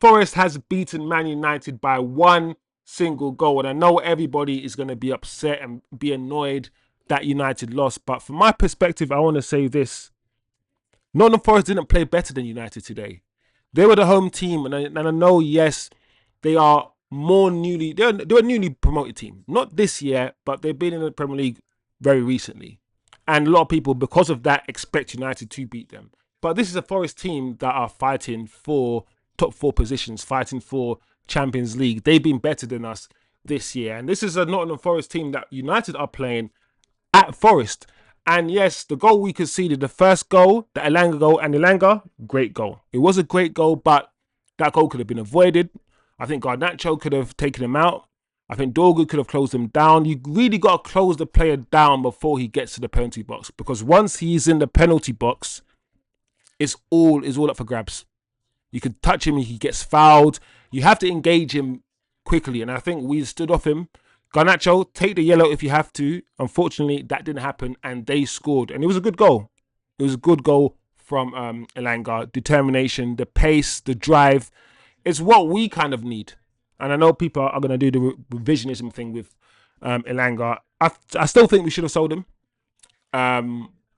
Forest has beaten Man United by one single goal. And I know everybody is going to be upset and be annoyed that United lost. But from my perspective, I want to say this. Nottingham Forest didn't play better than United today. They were the home team. And I know, yes, they are more newly, they're a newly promoted team. Not this year, but they've been in the Premier League very recently. And a lot of people, because of that, expect United to beat them. But this is a Forest team that are fighting for top four positions, fighting for Champions League. They've been better than us this year. And this is a Nottingham Forest team that United are playing at Forest. And yes, the goal we conceded, the first goal, the Elanga goal, and Elanga, great goal. It was a great goal, but that goal could have been avoided. I think Nacho could have taken him out. I think Dorgu could have closed him down. You really got to close the player down before he gets to the penalty box, because once he's in the penalty box, it's all up for grabs. You can touch him, he gets fouled. You have to engage him quickly, and I think we stood off him. Garnacho, take the yellow if you have to. Unfortunately, that didn't happen, and they scored. And it was a good goal. It was a good goal from Elanga. Determination, the pace, the drive. It's what we kind of need. And I know people are going to do the revisionism thing with Elanga. I still think we should have sold him.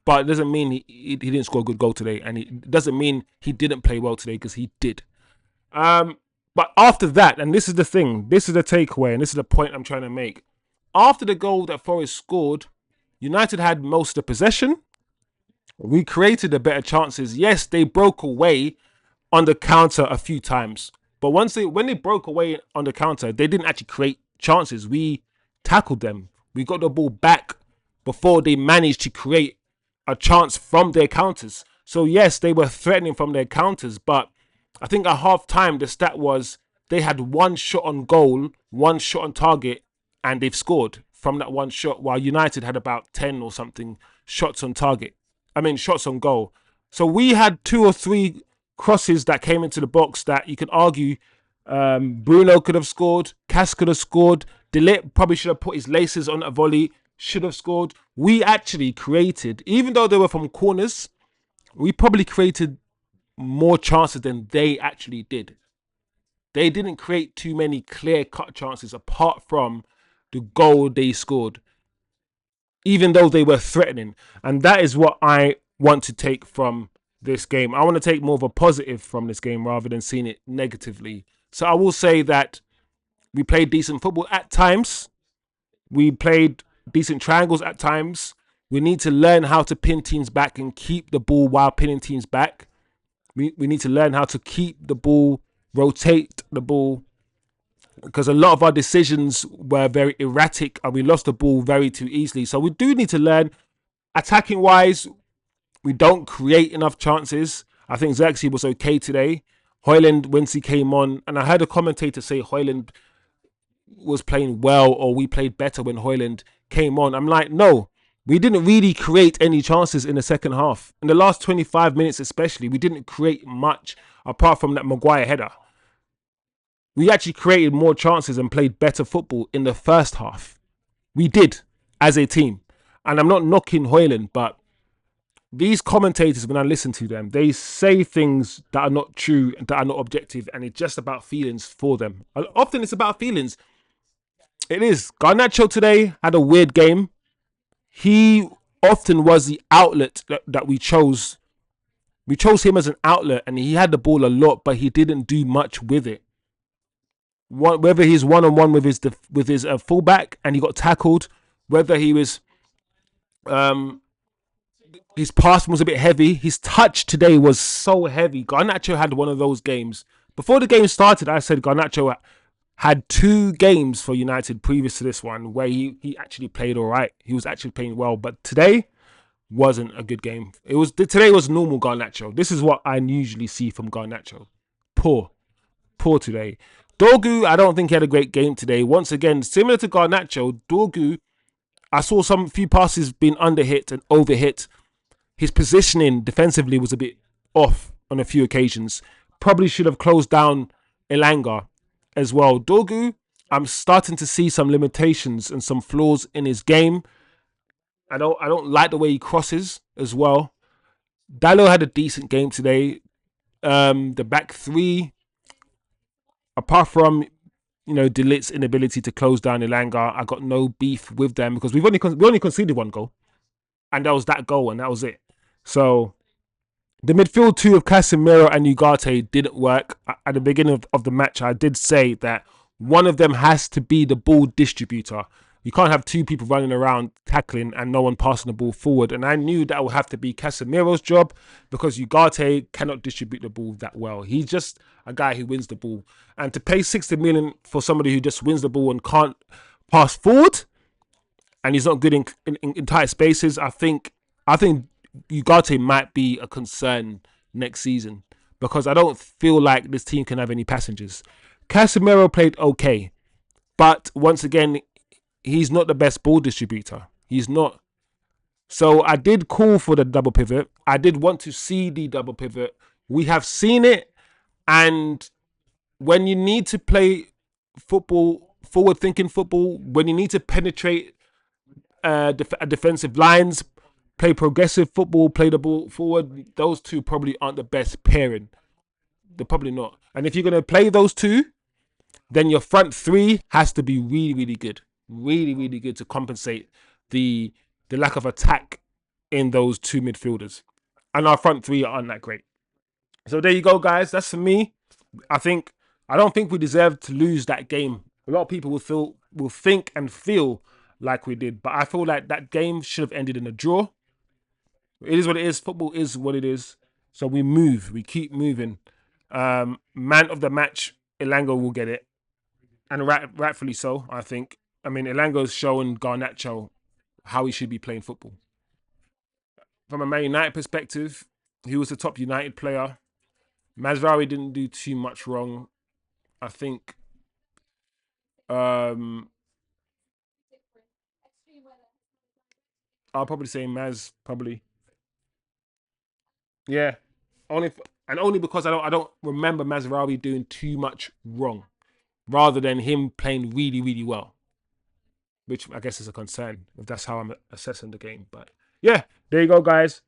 But it doesn't mean he didn't score a good goal today. And it doesn't mean he didn't play well today, because he did. But after that, and this is the thing, this is the takeaway, and this is the point I'm trying to make. After the goal that Forest scored, United had most of the possession. We created the better chances. Yes, they broke away on the counter a few times. But when they broke away on the counter, they didn't actually create chances. We tackled them. We got the ball back before they managed to create a chance from their counters. So yes, they were threatening from their counters, but I think at half time, the stat was they had one shot on goal, one shot on target, and they've scored from that one shot, while United had about 10 or something shots on target. Shots on goal. So we had 2 or 3 crosses that came into the box that you could argue Bruno could have scored, Cass could have scored, De Ligt probably should have put his laces on a volley, should have scored. We actually created, even though they were from corners, we probably created more chances than they actually did. They didn't create too many clear-cut chances apart from the goal they scored, even though they were threatening. And that is what I want to take from this game. I want to take more of a positive from this game rather than seeing it negatively. So I will say that we played decent football at times. We played decent triangles at times. We need to learn how to pin teams back and keep the ball while pinning teams back. We need to learn how to keep the ball, rotate the ball, because a lot of our decisions were very erratic and we lost the ball very too easily. So we do need to learn. Attacking wise, we don't create enough chances. I think Xerxes was okay today. Højlund, once he came on, and I heard a commentator say Højlund was playing well, or we played better when Højlund came on. I'm like, no. We didn't really create any chances in the second half. In the last 25 minutes especially, we didn't create much apart from that Maguire header. We actually created more chances and played better football in the first half. We did, as a team. And I'm not knocking Højlund, but these commentators, when I listen to them, they say things that are not true, that are not objective, and it's just about feelings for them. Often it's about feelings. It is. Garnacho today had a weird game. He often was the outlet that we chose. We chose him as an outlet, and he had the ball a lot, but he didn't do much with it. Whether he's one-on-one with his fullback and he got tackled, whether he was his pass was a bit heavy. His touch today was so heavy. Garnacho had one of those games. Before the game started, I said Garnacho had 2 games for United previous to this one where he actually played all right. He was actually playing well, but today wasn't a good game. Today was normal Garnacho. This is what I usually see from Garnacho. Poor today. Dorgu, I don't think he had a great game today. Once again, similar to Garnacho, Dorgu, I saw few passes being underhit and overhit. His positioning defensively was a bit off on a few occasions. Probably should have closed down Elanga as well. Dorgu, I'm starting to see some limitations and some flaws in his game. I don't like the way he crosses as well. Dalot had a decent game today. The back 3, Apart from Delit's inability to close down Elanga, I got no beef with them because we only conceded one goal, and that was that goal, and that was it. So the midfield two of Casemiro and Ugarte didn't work. At the beginning of the match, I did say that one of them has to be the ball distributor. You can't have two people running around tackling and no one passing the ball forward. And I knew that would have to be Casemiro's job because Ugarte cannot distribute the ball that well. He's just a guy who wins the ball. And to pay 60 million for somebody who just wins the ball and can't pass forward, and he's not good in tight spaces, I think Ugarte might be a concern next season because I don't feel like this team can have any passengers. Casemiro played okay, but once again, he's not the best ball distributor. He's not. So I did call for the double pivot. I did want to see the double pivot. We have seen it, and when you need to play football, forward-thinking football, when you need to penetrate defensive lines, play progressive football, play the ball forward, those two probably aren't the best pairing. They're probably not. And if you're going to play those two, then your front three has to be really, really good. Really, really good to compensate the lack of attack in those two midfielders. And our front three aren't that great. So there you go, guys. That's for me. I think I don't think we deserve to lose that game. A lot of people will think and feel like we did, but I feel like that game should have ended in a draw. It is what it is. Football is what it is. So we move. We keep moving. Man of the match, Elanga will get it, and rightfully so. I think. I mean, Elanga's showing Garnacho how he should be playing football. From a Man United perspective, he was the top United player. Masraoui didn't do too much wrong. I think um, I'll probably say Maz probably. Yeah. Only and only because I don't remember Mazraoui doing too much wrong, rather than him playing really, really well, which I guess is a concern if that's how I'm assessing the game. But yeah, there you go, guys.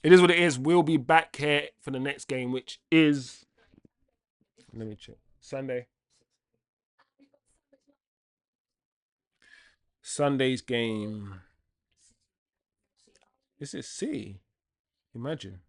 It is what it is. We'll be back here for the next game, which is, let me check, Sunday. Sunday's game. Is it C? Imagine.